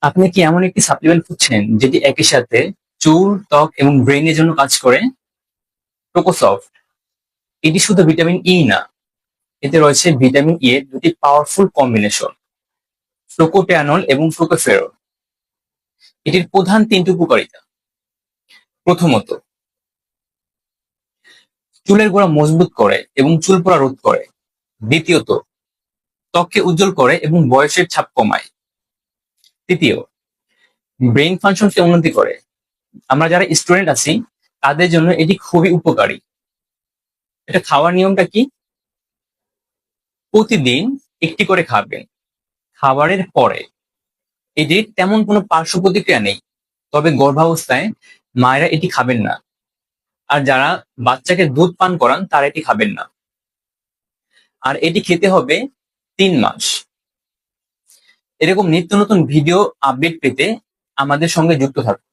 আপনি কি এমন একটি সাপ্লিমেন্ট খুঁজছেন যেটি একই সাথে চুল, ত্বক এবং ব্রেইনের জন্য কাজ করে? প্রোকোসফট। এটি শুধু ভিটামিন ই না, এতে রয়েছে ভিটামিন ই এর দুটি পাওয়ারফুল কম্বিনেশন, ফ্লোকোপ্যানল এবং ফ্লোকোফেরল। এটির প্রধান তিনটি উপকারিতা। প্রথমত, চুলের গোড়া মজবুত করে এবং চুল পড়া রোধ করে। দ্বিতীয়ত, ত্বককে উজ্জ্বল করে এবং বয়সের ছাপ কমায়। তৃতীয়, ব্রেইন ফাংশনকে উন্নতি করে। আমরা যারা স্টুডেন্ট আছি তাদের জন্য এটি খুবই উপকারী। এটা খাওয়ার নিয়মটা কি? প্রতিদিন একটি করে খাবেন খাবারের পরে। এটির তেমন কোনো পার্শ্ব প্রতিক্রিয়া নেই, তবে গর্ভাবস্থায় মায়েরা এটি খাবেন না, আর যারা বাচ্চাকে দুধ পান করান তারা এটি খাবেন না। আর এটি খেতে হবে 3 মাস। এরকম নিত্য নতুন ভিডিও আপডেট পেতে আমাদের সঙ্গে যুক্ত থাকুন।